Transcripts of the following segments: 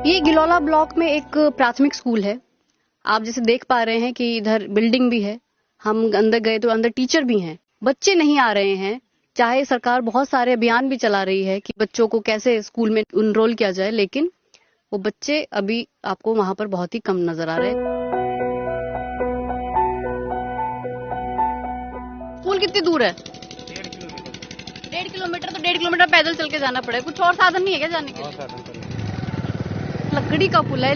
ये गिलौला ब्लॉक में एक प्राथमिक स्कूल है। आप जैसे देख पा रहे हैं कि इधर बिल्डिंग भी है, हम अंदर गए तो अंदर टीचर भी हैं, बच्चे नहीं आ रहे हैं। चाहे सरकार बहुत सारे अभियान भी चला रही है कि बच्चों को कैसे स्कूल में एनरोल किया जाए, लेकिन वो बच्चे अभी आपको वहां पर बहुत ही कम नजर आ रहे हैं। स्कूल कितनी दूर है? 1.5 किलोमीटर। तो 1.5 किलोमीटर पैदल चल के जाना पड़ेगा। कुछ और साधन नहीं है क्या जाने के लिए? लकड़ी का पुल है।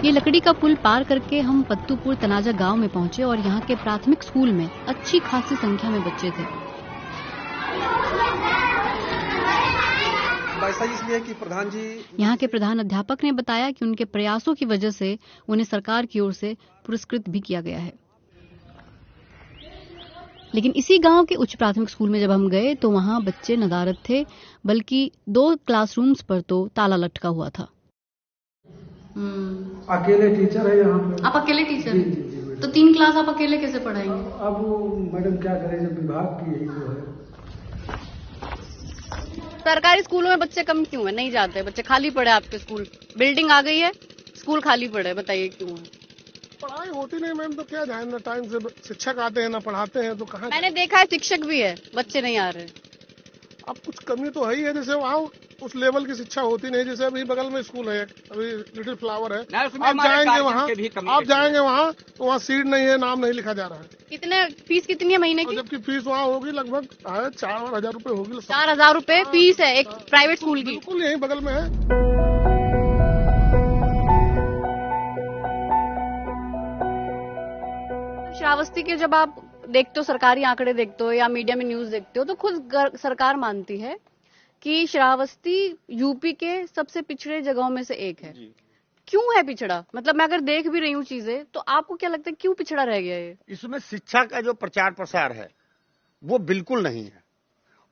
ये लकड़ी का पुल पार करके हम पत्तूपुर तनाजा गांव में पहुंचे और यहाँ के प्राथमिक स्कूल में अच्छी खासी संख्या में बच्चे थे। ऐसा इसलिए कि प्रधान जी, यहाँ के प्रधान अध्यापक ने बताया कि उनके प्रयासों की वजह से उन्हें सरकार की ओर से पुरस्कृत भी किया गया है। लेकिन इसी गांव के उच्च प्राथमिक स्कूल में जब हम गए तो वहाँ बच्चे नदारद थे, बल्कि 2 क्लासरूम्स पर तो ताला लटका हुआ था। अकेले टीचर है यहाँ पे। आप अकेले टीचर हैं? तो 3 क्लास आप अकेले कैसे पढ़ाएंगे? अब मैडम क्या करें, जब विभाग की यही जो है। सरकारी स्कूलों में बच्चे कम क्यों है? नहीं जाते बच्चे, खाली पड़े आपके स्कूल। बिल्डिंग आ गई है, स्कूल खाली पड़े, बताइए क्यों है? पढ़ाई होती नहीं मैम, तो क्या जाए ना, टाइम से शिक्षक आते हैं ना पढ़ाते हैं, तो कहाँ। मैंने देखा है शिक्षक भी है, बच्चे नहीं आ रहे। अब कुछ कमी तो है ही है, जैसे वहाँ उस लेवल की शिक्षा होती नहीं। जैसे अभी बगल में स्कूल है, अभी लिटिल फ्लावर है, आप जाएंगे वहाँ तो वहाँ सीट नहीं है, नाम नहीं लिखा जा रहा है। कितने फीस कितनी है महीने की? जबकि फीस वहाँ होगी लगभग 4,000 रुपए होगी। 4,000 रुपए फीस है एक प्राइवेट स्कूल की। बिल्कुल यही बगल में है। श्रावस्ती के जब आप देखते हो, सरकारी आंकड़े देखते हो या मीडिया में न्यूज देखते हो, तो खुद सरकार मानती है कि श्रावस्ती यूपी के सबसे पिछड़े जगहों में से एक है। क्यों है पिछड़ा? मतलब मैं अगर देख भी रही हूँ चीजें, तो आपको क्या लगता है क्यों पिछड़ा रह गया ये? इसमें शिक्षा का जो प्रचार प्रसार है वो बिल्कुल नहीं है,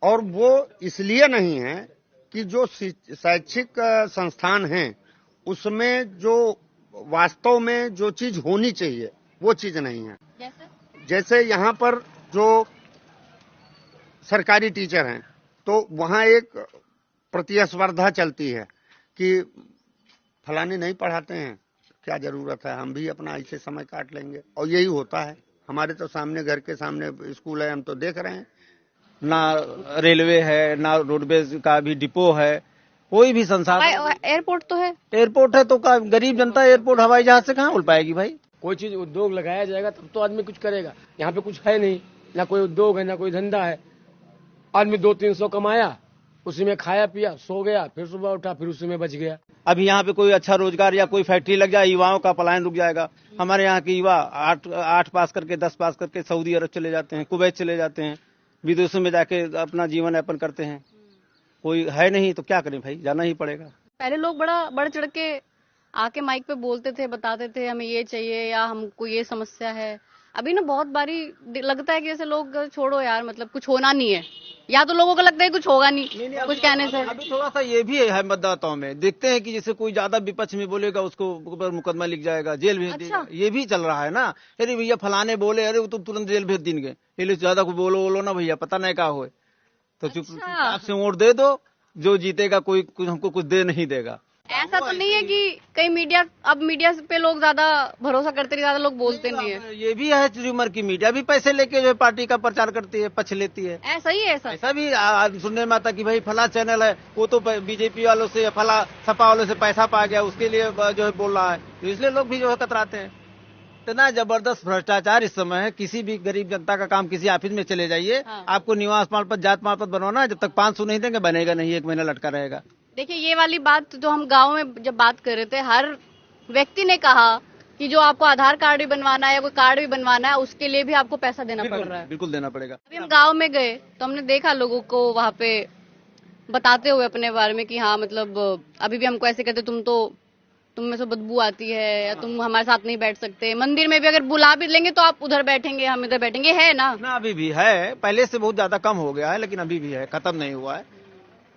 और वो इसलिए नहीं है कि जो शैक्षिक संस्थान हैं उसमें जो वास्तव में जो चीज होनी चाहिए वो चीज नहीं है। जैसे यहाँ पर जो सरकारी टीचर हैं तो वहाँ एक प्रतिस्पर्धा चलती है कि फलाने नहीं पढ़ाते हैं, क्या जरूरत है, हम भी अपना ऐसे समय काट लेंगे, और यही होता है। हमारे तो सामने, घर के सामने स्कूल है, हम तो देख रहे हैं। ना रेलवे है, ना रोडवेज का भी डिपो है, कोई भी संसाधन। एयरपोर्ट तो है, एयरपोर्ट है तो गरीब जनता एयरपोर्ट हवाई जहाज से कहाँ उड़ पाएगी भाई? कोई चीज उद्योग लगाया जाएगा तब तो आदमी कुछ करेगा। यहाँ पे कुछ है नहीं, ना कोई उद्योग है ना कोई धंधा है। आदमी 200-300 कमाया, उसी में खाया पिया, सो गया, फिर सुबह उठा, फिर उसी में बच गया। अभी यहाँ पे कोई अच्छा रोजगार या कोई फैक्ट्री लग जाए, युवाओं का पलायन रुक जाएगा। हमारे यहाँ के युवा 8 पास करके 10 पास करके सऊदी अरब चले जाते हैं, कुवैत चले जाते हैं, विदेशों में जाके अपना जीवन यापन करते हैं। कोई है नहीं तो क्या करें भाई, जाना ही पड़ेगा। पहले लोग बड़ा बढ़ चढ़ के आके माइक पे बोलते थे, बताते थे हमें ये चाहिए या हमको ये समस्या है। अभी ना बहुत बारी लगता है कि जैसे लोग छोड़ो यार, मतलब कुछ होना नहीं है, या तो लोगों को लगता है कुछ होगा नहीं कुछ कहने से। अभी थोड़ा सा ये भी है मतदाताओं में, देखते हैं कि जैसे कोई ज्यादा विपक्ष में बोलेगा उसको ऊपर मुकदमा लिख जाएगा, जेल भेज देगा। ये भी चल रहा है ना। अरे भैया फलाने बोले, अरे वो तो तुरंत जेल भेज देंगे, ये ज्यादा कुछ बोलो ना भैया, पता नहीं क्या हो, तो चुपचाप से वोट दे दो, जो जीतेगा कोई हमको कुछ दे नहीं देगा। ऐसा तो नहीं है कि कई मीडिया पे लोग ज्यादा भरोसा करते नहीं, ज्यादा लोग बोलते नहीं है। ये भी है ट्यूमर की, मीडिया भी पैसे लेके जो पार्टी का प्रचार करती है, पक्ष लेती है। ऐसा ही है, ऐसा भी सुनने में आता कि भाई फला चैनल है वो तो बीजेपी वालों से, फला सपा वालों से पैसा पा गया, उसके लिए जो है बोल रहा है, तो इसलिए लोग भी जो है कतराते हैं। इतना जबरदस्त भ्रष्टाचार इस समय है। किसी भी गरीब जनता का काम किसी ऑफिस में चले जाइए, आपको निवास प्रमाण पत्र, जात प्रमाण पत्र बनवाना है, जब तक 500 नहीं देंगे बनेगा नहीं, 1 महीना लटका रहेगा। देखिए ये वाली बात जो हम गांव में जब बात कर रहे थे, हर व्यक्ति ने कहा कि जो आपको आधार कार्ड भी बनवाना है या कोई कार्ड भी बनवाना है, उसके लिए भी आपको पैसा देना पड़ रहा है। बिल्कुल देना पड़ेगा। अभी हम गांव में गए तो हमने देखा लोगों को वहाँ पे बताते हुए अपने बारे में कि हाँ मतलब अभी भी हमको ऐसे कहते, तुम में से बदबू आती है या तुम हमारे साथ नहीं बैठ सकते। मंदिर में भी अगर बुला भी लेंगे तो आप उधर बैठेंगे, हम इधर बैठेंगे, है ना? अभी भी है, पहले से बहुत ज्यादा कम हो गया है, लेकिन अभी भी है, खत्म नहीं हुआ है।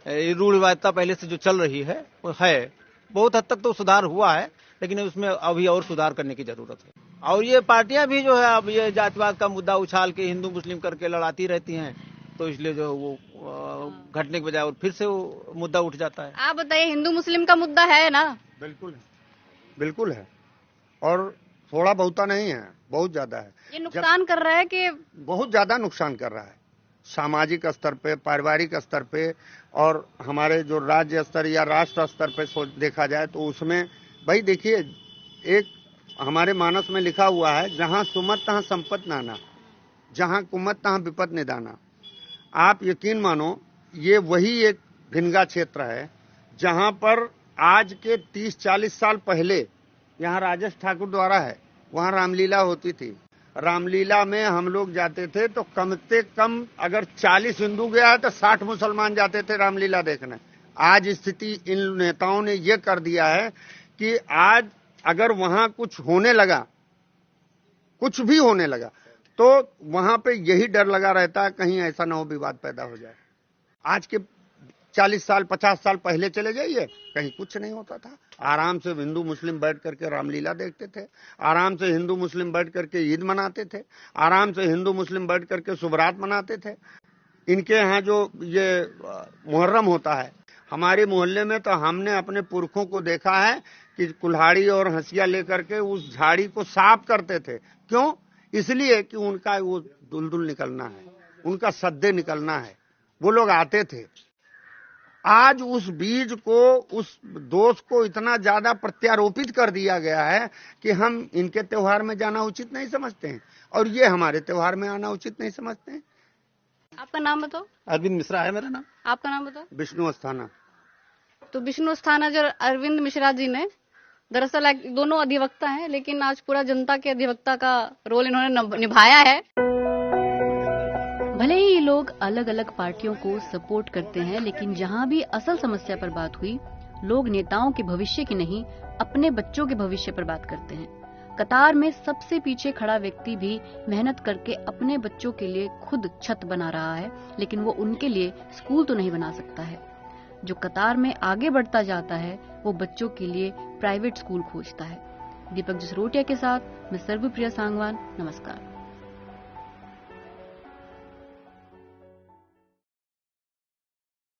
रूढ़ रिवायता पहले से जो चल रही है वो है, बहुत हद तक तो सुधार हुआ है, लेकिन उसमें अभी और सुधार करने की जरूरत है। और ये पार्टियां भी जो है अब ये जातिवाद का मुद्दा उछाल के हिंदू मुस्लिम करके लड़ाती रहती हैं, तो इसलिए जो वो घटने के बजाय और फिर से वो मुद्दा उठ जाता है। आप बताइए, हिंदू मुस्लिम का मुद्दा है ना? बिल्कुल है, बिल्कुल है, और थोड़ा बहुता नहीं है, बहुत ज्यादा है। ये नुकसान कर रहा है कि बहुत ज्यादा नुकसान कर रहा है, सामाजिक स्तर पे, पारिवारिक स्तर पे, और हमारे जो राज्य स्तर या राष्ट्र स्तर पे देखा जाए तो उसमें भाई देखिए, एक हमारे मानस में लिखा हुआ है, जहां सुमत तहां संपत नाना, जहां कुमत तहां विपत निदाना। आप यकीन मानो, ये वही एक भिनगा क्षेत्र है जहां पर आज के 30-40 साल पहले यहाँ राजेश ठाकुर द्वारा है, वहाँ रामलीला होती थी। रामलीला में हम लोग जाते थे तो कम से कम अगर 40 हिंदू गया है तो 60 मुसलमान जाते थे रामलीला देखने। आज स्थिति इन नेताओं ने ये कर दिया है कि आज अगर वहां कुछ होने लगा, कुछ भी होने लगा, तो वहां पे यही डर लगा रहता है कहीं ऐसा ना हो विवाद पैदा हो जाए। आज के 40 साल 50 साल पहले चले जाइए, कहीं कुछ नहीं होता था। आराम से हिंदू मुस्लिम बैठ करके रामलीला देखते थे, आराम से हिंदू मुस्लिम बैठ करके ईद मनाते थे, आराम से हिंदू मुस्लिम बैठ करके शुभरात मनाते थे। इनके यहाँ जो ये मुहर्रम होता है, हमारे मोहल्ले में तो हमने अपने पुरखों को देखा है कि कुल्हाड़ी और हंसिया लेकर के उस झाड़ी को साफ करते थे। क्यों? इसलिए कि उनका वो दुलदुल निकलना है, उनका सद्दे निकलना है, वो लोग आते थे। आज उस बीज को, उस दोष को इतना ज्यादा प्रत्यारोपित कर दिया गया है कि हम इनके त्योहार में जाना उचित नहीं समझते हैं और ये हमारे त्योहार में आना उचित नहीं समझते हैं। आपका नाम बताओ। अरविंद मिश्रा है मेरा नाम। आपका नाम बताओ। विष्णु अस्थाना। तो विष्णु अस्थाना जो अरविंद मिश्रा जी ने, दरअसल दोनों अधिवक्ता हैं, लेकिन आज पूरा जनता के अधिवक्ता का रोल इन्होंने निभाया है। भले ही ये लोग अलग अलग पार्टियों को सपोर्ट करते हैं, लेकिन जहां भी असल समस्या पर बात हुई, लोग नेताओं के भविष्य की नहीं, अपने बच्चों के भविष्य पर बात करते हैं। कतार में सबसे पीछे खड़ा व्यक्ति भी मेहनत करके अपने बच्चों के लिए खुद छत बना रहा है, लेकिन वो उनके लिए स्कूल तो नहीं बना सकता है। जो कतार में आगे बढ़ता जाता है, वो बच्चों के लिए प्राइवेट स्कूल खोजता है। दीपक जसरोटिया के साथ मैं सर्वप्रिया सांगवान, नमस्कार।